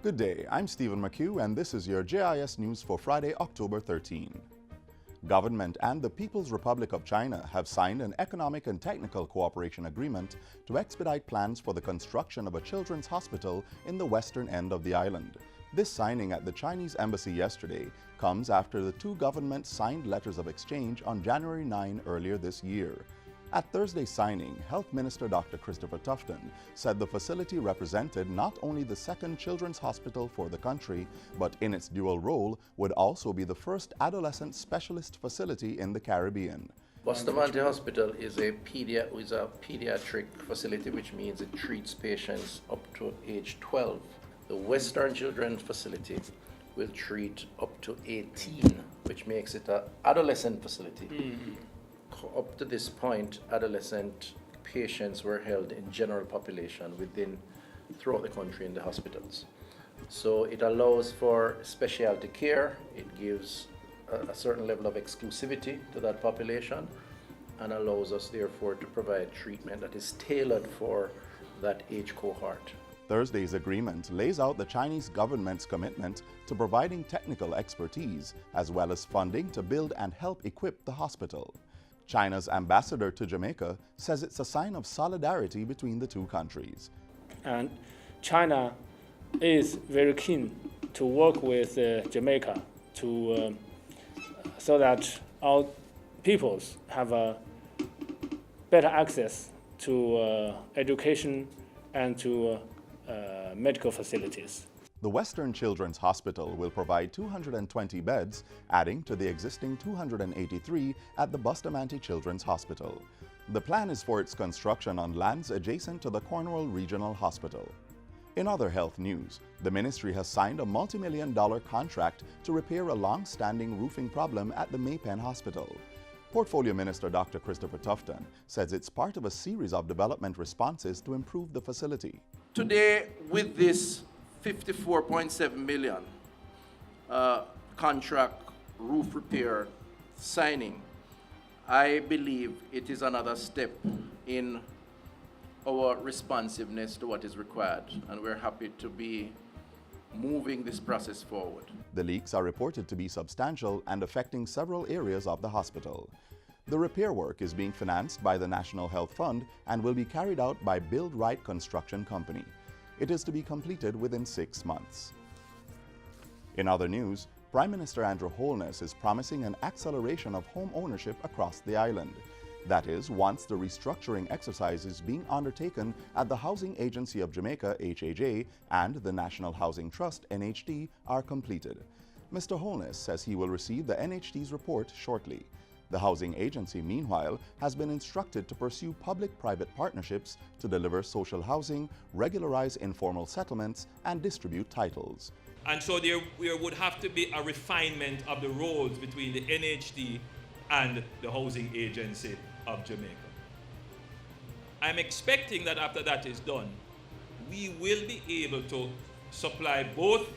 Good day, I'm Stephen McHugh and this is your JIS News for Friday, October 13. Government and the People's Republic of China have signed an economic and technical cooperation agreement to expedite plans for the construction of a children's hospital in the western end of the island. This signing at the Chinese embassy yesterday comes after the two governments signed letters of exchange on January 9 earlier this year. At Thursday's signing, Health Minister Dr. Christopher Tufton said the facility represented not only the second children's hospital for the country, but in its dual role would also be the first adolescent specialist facility in the Caribbean. Bustamante Hospital is a pediatric facility, which means it treats patients up to age 12. The Western Children's Facility will treat up to 18, which makes it an adolescent facility. Up to this point, adolescent patients were held in general population throughout the country in the hospitals. So it allows for specialty care, it gives a certain level of exclusivity to that population, and allows us therefore to provide treatment that is tailored for that age cohort. Thursday's agreement lays out the Chinese government's commitment to providing technical expertise as well as funding to build and help equip the hospital. China's ambassador to Jamaica says it's a sign of solidarity between the two countries. And China is very keen to work with Jamaica so that our peoples have a better access to education and to medical facilities. The Western Children's Hospital will provide 220 beds, adding to the existing 283 at the Bustamante Children's Hospital. The plan is for its construction on lands adjacent to the Cornwall Regional Hospital. In other health news, the ministry has signed a multi-million-dollar contract to repair a long-standing roofing problem at the Maypen Hospital. Portfolio Minister Dr. Christopher Tufton says it's part of a series of development responses to improve the facility. Today, with this 54.7 million contract roof repair signing, I believe it is another step in our responsiveness to what is required, and we're happy to be moving this process forward. The leaks are reported to be substantial and affecting several areas of the hospital. The repair work is being financed by the National Health Fund and will be carried out by Build Right Construction Company. It is to be completed within 6 months. In other news, Prime Minister Andrew Holness is promising an acceleration of home ownership across the island. That is, once the restructuring exercises being undertaken at the Housing Agency of Jamaica, HAJ, and the National Housing Trust, NHT, are completed. Mr. Holness says he will receive the NHT's report shortly. The housing agency, meanwhile, has been instructed to pursue public-private partnerships to deliver social housing, regularize informal settlements, and distribute titles. And so there would have to be a refinement of the roles between the NHT and the Housing Agency of Jamaica. I'm expecting that after that is done, we will be able to supply both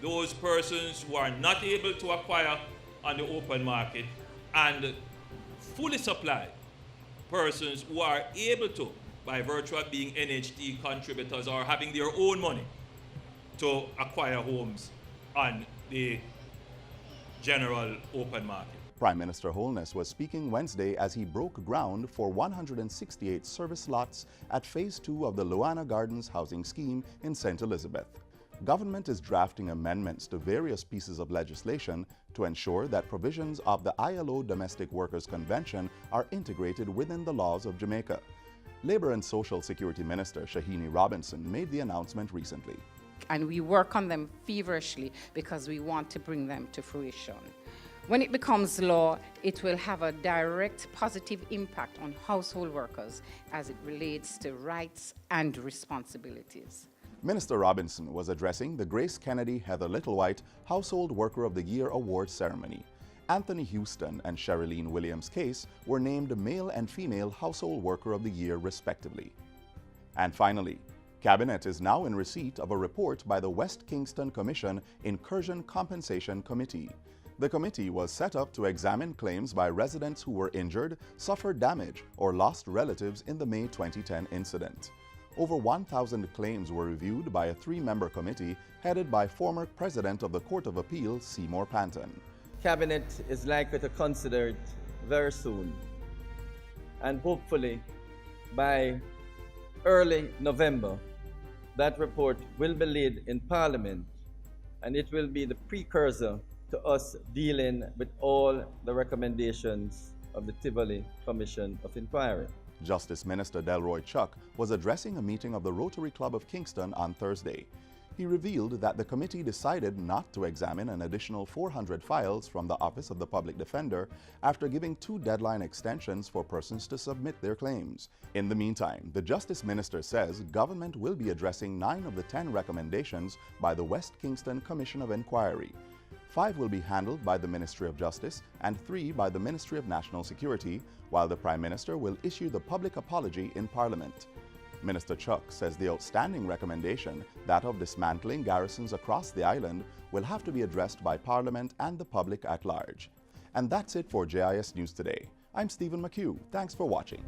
those persons who are not able to acquire on the open market and fully supply persons who are able to, by virtue of being NHT contributors or having their own money, to acquire homes on the general open market. Prime Minister Holness was speaking Wednesday as he broke ground for 168 service lots at Phase 2 of the Luana Gardens housing scheme in St. Elizabeth. Government is drafting amendments to various pieces of legislation to ensure that provisions of the ILO Domestic Workers Convention are integrated within the laws of Jamaica. Labor and Social Security Minister Shahini Robinson made the announcement recently. And we work on them feverishly because we want to bring them to fruition. When it becomes law, it will have a direct positive impact on household workers as it relates to rights and responsibilities. Minister Robinson was addressing the Grace Kennedy Heather Littlewhite Household Worker of the Year Award ceremony. Anthony Houston and Sherilyn Williams Case were named Male and Female Household Worker of the Year respectively. And finally, Cabinet is now in receipt of a report by the West Kingston Commission Incursion Compensation Committee. The committee was set up to examine claims by residents who were injured, suffered damage, or lost relatives in the May 2010 incident. over 1,000 claims were reviewed by a 3-member committee headed by former President of the Court of Appeal, Seymour Panton. Cabinet is likely to consider it very soon, and hopefully by early November, that report will be laid in Parliament, and it will be the precursor to us dealing with all the recommendations of the Tivoli Commission of Inquiry. Justice Minister Delroy Chuck was addressing a meeting of the Rotary Club of Kingston on Thursday. He revealed that the committee decided not to examine an additional 400 files from the Office of the Public Defender after giving 2 deadline extensions for persons to submit their claims. In the meantime, the Justice Minister says government will be addressing 9 of the 10 recommendations by the West Kingston Commission of Inquiry. 5 will be handled by the Ministry of Justice and 3 by the Ministry of National Security, while the Prime Minister will issue the public apology in Parliament. Minister Chuck says the outstanding recommendation, that of dismantling garrisons across the island, will have to be addressed by Parliament and the public at large. And that's it for JIS News Today. I'm Stephen McHugh. Thanks for watching.